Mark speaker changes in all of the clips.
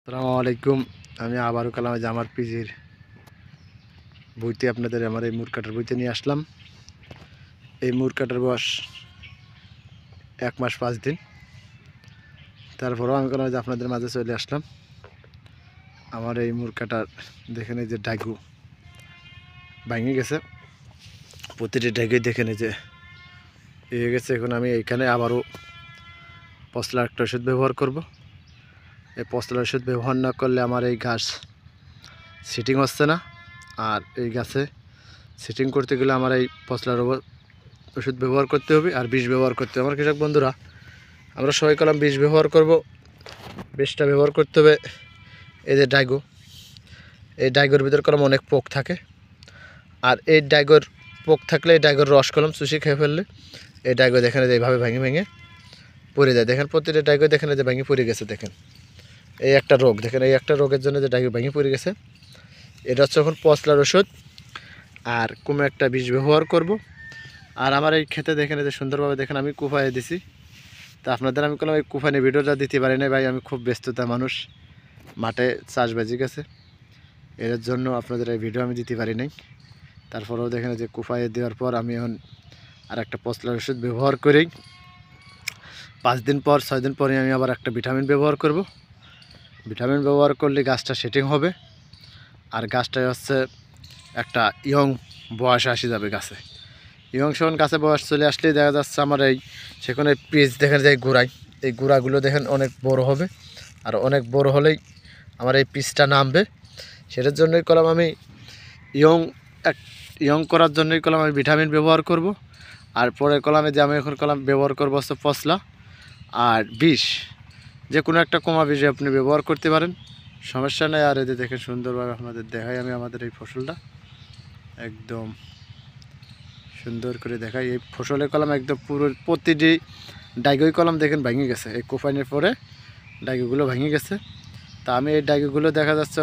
Speaker 1: আসসালামু আলাইকুম। আমি আবারও কালাম আমার পিজির বইতে আপনাদের আমার এই মুর কাটার বইতে নিয়ে আসলাম। এই মুর কাটার বয়স 1 মাস 5 দিন। তারপরেও আমি কালাম আপনাদের মাঝে চলে আসলাম। আমার এই মুর কাটার দেখেন এই যে ডাইগু ভেঙে গেছে, প্রতিটি ডাইগুই দেখেন এই যে হয়ে গেছে। এখন আমি এইখানে আবারও পশলার একটা ওষুধ ব্যবহার করব। এই পশলার ওষুধ ব্যবহার না করলে আমার এই গাছ সিটিং হচ্ছে না, আর এই গাছে সিটিং করতে গেলে আমার এই পশলার ওষুধ ব্যবহার করতে হবে আর বিষ ব্যবহার করতে হবে। আমার কৃষক বন্ধুরা, আমরা সবাই কলাম বিষ ব্যবহার করব। বিষটা ব্যবহার করতে হবে এই যে ডাইগো, এই ডাইগোর ভিতর কলম অনেক পোক থাকে, আর এই ডাইগোর পোক থাকলে এই ডাইগোর রস কলম চুষি খেয়ে ফেললে এই ডাইগো দেখেন যে এইভাবে ভেঙে ভেঙে পড়ে যায়। দেখেন প্রতিটা ডাইগো দেখেন যে ভেঙে পড়ে গেছে। দেখেন এই একটা রোগ, দেখেন এই একটা রোগের জন্য যে ডাইগো ভেঙে পড়ে গেছে। এটা হচ্ছে এখন পশলার ওষুধ আর কোনো একটা বিষ ব্যবহার করব। আর আমার এই ক্ষেতে দেখেন যে সুন্দরভাবে দেখেন আমি কুফায় দিছি। তা আপনাদের আমি কোনো এই কুফানি ভিডিওটা দিতে পারি না ভাই, আমি খুব ব্যস্ততা মানুষ, মাঠে চাষ বাজি গেছে, এর জন্য আপনাদের এই ভিডিও আমি দিতে পারি নাই। তারপরেও দেখেন যে কুফায় দেওয়ার পর আমি এখন আর একটা পশলার ওষুধ ব্যবহার করি। 5 দিন পর 6 দিন পরে আমি আবার একটা ভিটামিন ব্যবহার করব। ভিটামিন ব্যবহার করলে গাছটা সেটিং হবে, আর গাছটা হচ্ছে একটা ইয়ং বয়স আসে যাবে গাছে। ইয়ং সখন গাছে বয়স চলে আসলেই দেখা যাচ্ছে আমার এই সেখানে পিচ দেখেন যে গোড়ায়, এই গোড়াগুলো দেখেন অনেক বড় হবে, আর অনেক বড় হলেই আমার এই পিচটা নামবে। সেটার জন্যই কলাম আমি ইয়ং করার জন্যই কলাম আমি ভিটামিন ব্যবহার করব। আর পরে কলামে যে আমি এখন কলাম ব্যবহার করবো হচ্ছে পশলা আর বিষ, যে কোনো একটা কমা বিষ আপনি ব্যবহার করতে পারেন, সমস্যা নেই। আর এতে দেখেন সুন্দরভাবে আপনাদের দেখাই আমি আমাদের এই ফসলটা একদম সুন্দর করে দেখাই। এই ফসলের কলম একদম পুরো প্রতিটি ডাইগই কলম দেখেন ভেঙে গেছে, এই কোপাইনের পরে ডাইগুলো ভেঙে গেছে। তা আমি এই ডাইগুলো দেখা যাচ্ছে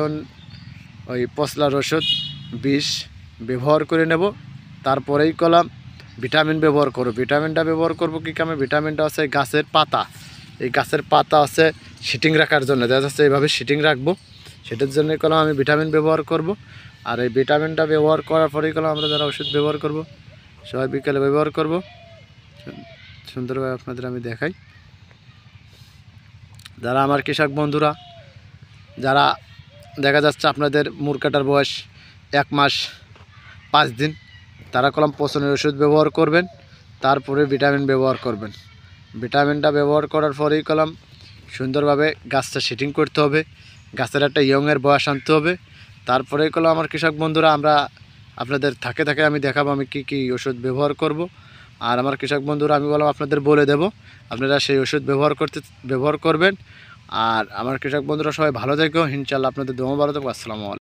Speaker 1: ওই পশলার ওষুধ বিষ ব্যবহার করে নেব। তারপরেই কলম ভিটামিন ব্যবহার করব। ভিটামিনটা ব্যবহার করব কী কামে? ভিটামিনটা হচ্ছে গাছের পাতা, এই গাছের পাতা হচ্ছে শিটিং রাখার জন্য, দেখা যাচ্ছে এইভাবে শিটিং রাখবো, সেটার জন্যই কলম আমি ভিটামিন ব্যবহার করব। আর এই ভিটামিনটা ব্যবহার করার পরেই কলম আমরা যারা ওষুধ ব্যবহার করব সবাই বিকালে ব্যবহার করব। সুন্দরভাবে আপনাদের আমি দেখাই। যারা আমার কৃষক বন্ধুরা, যারা দেখা যাচ্ছে আপনাদের মুর কাটার বয়স 1 মাস 5 দিন, তারা কলম পচনের ওষুধ ব্যবহার করবেন, তারপরে ভিটামিন ব্যবহার করবেন। ভিটামিনটা ব্যবহার করার পরেই কলম সুন্দরভাবে গাছটা সেটিং করতে হবে, গাছের একটা ইয়ংয়ের বয়স আনতে হবে। তারপরেই কলম আমার কৃষক বন্ধুরা, আমরা আপনাদের থাকে আমি দেখাবো আমি কি কি ওষুধ ব্যবহার করব। আর আমার কৃষক বন্ধুরা আমি বললাম আপনাদের বলে দেব, আপনারা সেই ওষুধ ব্যবহার করবেন। আর আমার কৃষক বন্ধুরা সবাই ভালো থেকো, ইনশাআল্লাহ আপনাদের দোয়া ভালো থাকবো। আসসালামু আলাইকুম।